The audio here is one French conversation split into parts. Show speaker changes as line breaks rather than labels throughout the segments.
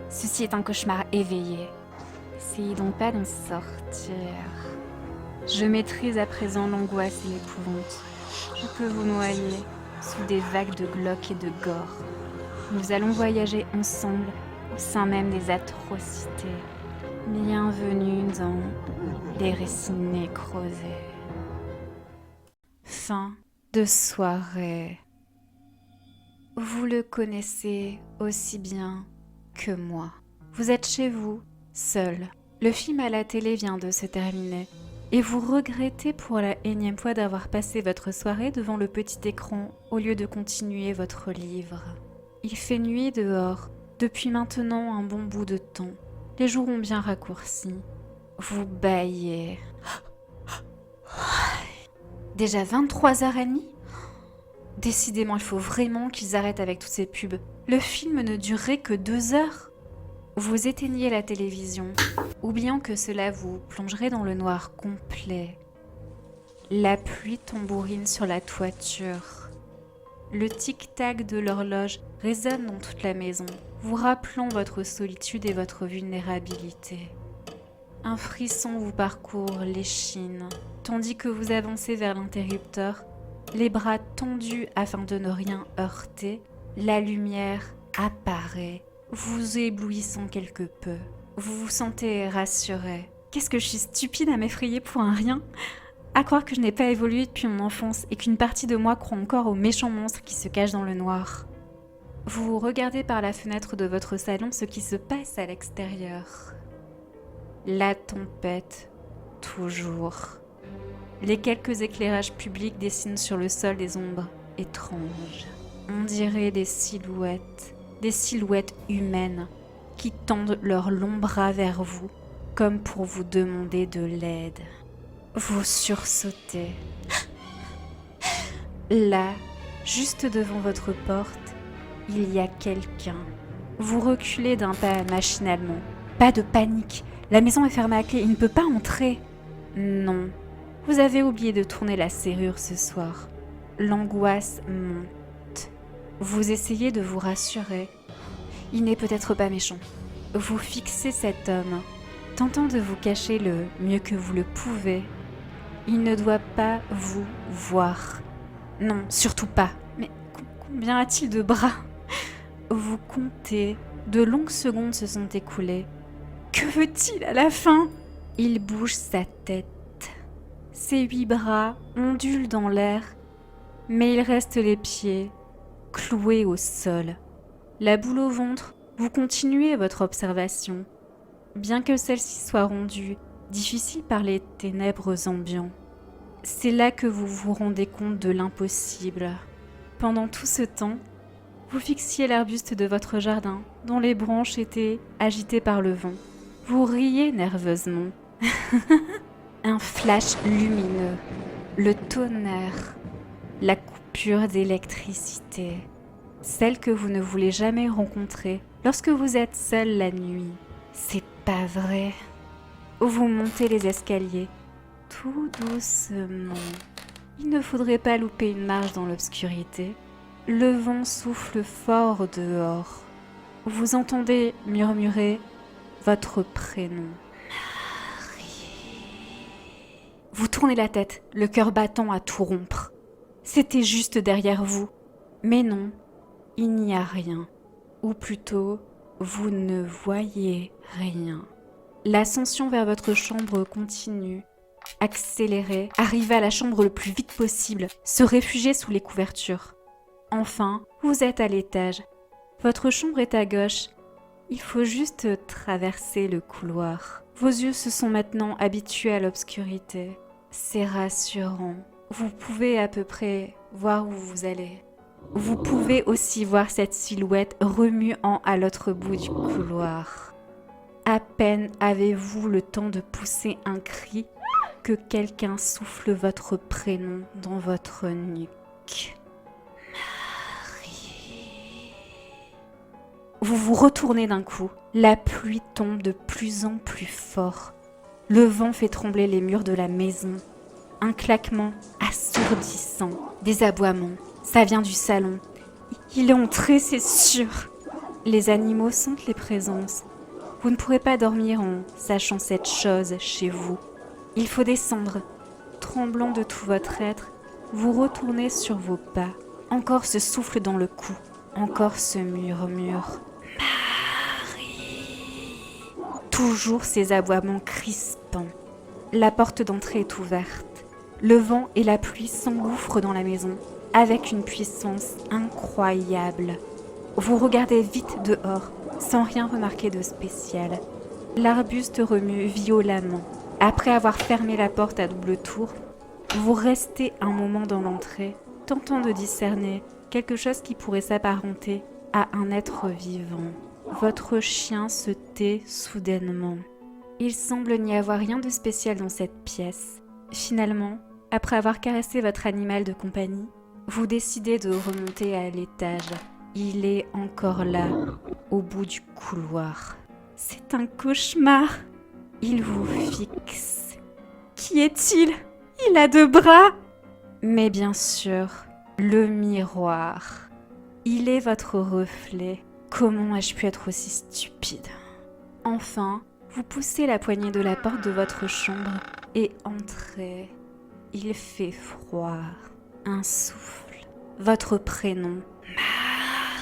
Ceci est un cauchemar éveillé. Essayez donc pas d'en sortir. Je maîtrise à présent l'angoisse et l'épouvante. Je peux vous noyer sous des vagues de glauque et de gore. Nous allons voyager ensemble au sein même des atrocités. Bienvenue dans les récits nécrosés. Fin de soirée. Vous le connaissez aussi bien que moi. Vous êtes chez vous, seul. Le film à la télé vient de se terminer. Et vous regrettez pour la énième fois d'avoir passé votre soirée devant le petit écran au lieu de continuer votre livre. Il fait nuit dehors, depuis maintenant un bon bout de temps. Les jours ont bien raccourci. Vous bâillez. Déjà 23h30 ? Décidément, il faut vraiment qu'ils arrêtent avec toutes ces pubs. Le film ne durerait que 2 heures. Vous éteignez la télévision, oubliant que cela vous plongerait dans le noir complet. La pluie tambourine sur la toiture. Le tic-tac de l'horloge résonne dans toute la maison, vous rappelant votre solitude et votre vulnérabilité. Un frisson vous parcourt l'échine, tandis que vous avancez vers l'interrupteur, les bras tendus afin de ne rien heurter, la lumière apparaît, vous éblouissant quelque peu. Vous vous sentez rassuré. Qu'est-ce que je suis stupide à m'effrayer pour un rien ? À croire que je n'ai pas évolué depuis mon enfance et qu'une partie de moi croit encore aux méchants monstres qui se cachent dans le noir. Vous regardez par la fenêtre de votre salon ce qui se passe à l'extérieur. La tempête, toujours. Les quelques éclairages publics dessinent sur le sol des ombres étranges. On dirait des silhouettes humaines qui tendent leurs longs bras vers vous, comme pour vous demander de l'aide. Vous sursautez. Là, juste devant votre porte, il y a quelqu'un. Vous reculez d'un pas machinalement. Pas de panique, la maison est fermée à clé, il ne peut pas entrer. Non, vous avez oublié de tourner la serrure ce soir. L'angoisse monte. Vous essayez de vous rassurer. Il n'est peut-être pas méchant. Vous fixez cet homme, tentant de vous cacher le mieux que vous le pouvez. Il ne doit pas vous voir. Non, surtout pas. Mais combien a-t-il de bras ? Vous comptez. De longues secondes se sont écoulées. Que veut-il à la fin ? Il bouge sa tête. Ses 8 bras ondulent dans l'air, mais il reste les pieds cloués au sol. La boule au ventre, vous continuez votre observation, bien que celle-ci soit rendue difficile par les ténèbres ambiants. C'est là que vous vous rendez compte de l'impossible. Pendant tout ce temps, vous fixiez l'arbuste de votre jardin, dont les branches étaient agitées par le vent. Vous riez nerveusement. Un flash lumineux, le tonnerre, la coupure d'électricité, celle que vous ne voulez jamais rencontrer lorsque vous êtes seul la nuit. C'est pas vrai. Vous montez les escaliers, tout doucement. Il ne faudrait pas louper une marche dans l'obscurité. Le vent souffle fort dehors. Vous entendez murmurer votre prénom. Vous tournez la tête, le cœur battant à tout rompre. C'était juste derrière vous. Mais non, il n'y a rien. Ou plutôt, vous ne voyez rien. L'ascension vers votre chambre continue. Accélérez, arrivez à la chambre le plus vite possible, se réfugier sous les couvertures. Enfin, vous êtes à l'étage. Votre chambre est à gauche. Il faut juste traverser le couloir. Vos yeux se sont maintenant habitués à l'obscurité. C'est rassurant. Vous pouvez à peu près voir où vous allez. Vous pouvez aussi voir cette silhouette remuant à l'autre bout du couloir. À peine avez-vous le temps de pousser un cri que quelqu'un souffle votre prénom dans votre nuque. Vous vous retournez d'un coup. La pluie tombe de plus en plus fort. Le vent fait trembler les murs de la maison. Un claquement assourdissant. Des aboiements. Ça vient du salon. Il est entré, c'est sûr. Les animaux sentent les présences. Vous ne pourrez pas dormir en sachant cette chose chez vous. Il faut descendre. Tremblant de tout votre être, vous retournez sur vos pas. Encore ce souffle dans le cou. Encore ce murmure. Marie. Toujours ces aboiements crispants. La porte d'entrée est ouverte. Le vent et la pluie s'engouffrent dans la maison avec une puissance incroyable. Vous regardez vite dehors, sans rien remarquer de spécial. L'arbuste remue violemment. Après avoir fermé la porte à double tour, vous restez un moment dans l'entrée, tentant de discerner quelque chose qui pourrait s'apparenter à un être vivant. Votre chien se tait soudainement. Il semble n'y avoir rien de spécial dans cette pièce. Finalement, après avoir caressé votre animal de compagnie, vous décidez de remonter à l'étage. Il est encore là, au bout du couloir. C'est un cauchemar. Il vous fixe. Qui est-il ? Il a 2 bras. Mais bien sûr, le miroir. Il est votre reflet. Comment ai-je pu être aussi stupide ? Enfin, vous poussez la poignée de la porte de votre chambre et entrez. Il fait froid. Un souffle. Votre prénom.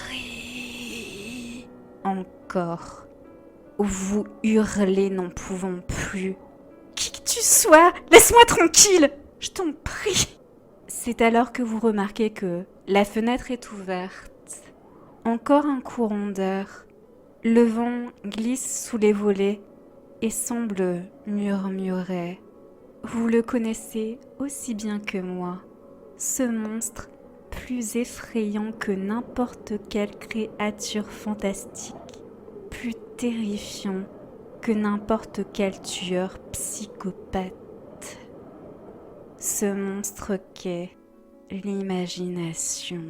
Marie. Encore. Vous hurlez n'en pouvant plus. Qui que tu sois, laisse-moi tranquille, je t'en prie. C'est alors que vous remarquez que la fenêtre est ouverte. Encore un courant d'air. Le vent glisse sous les volets et semble murmurer. Vous le connaissez aussi bien que moi. Ce monstre, plus effrayant que n'importe quelle créature fantastique, plus terrifiant que n'importe quel tueur psychopathe. Ce monstre qu'est l'imagination.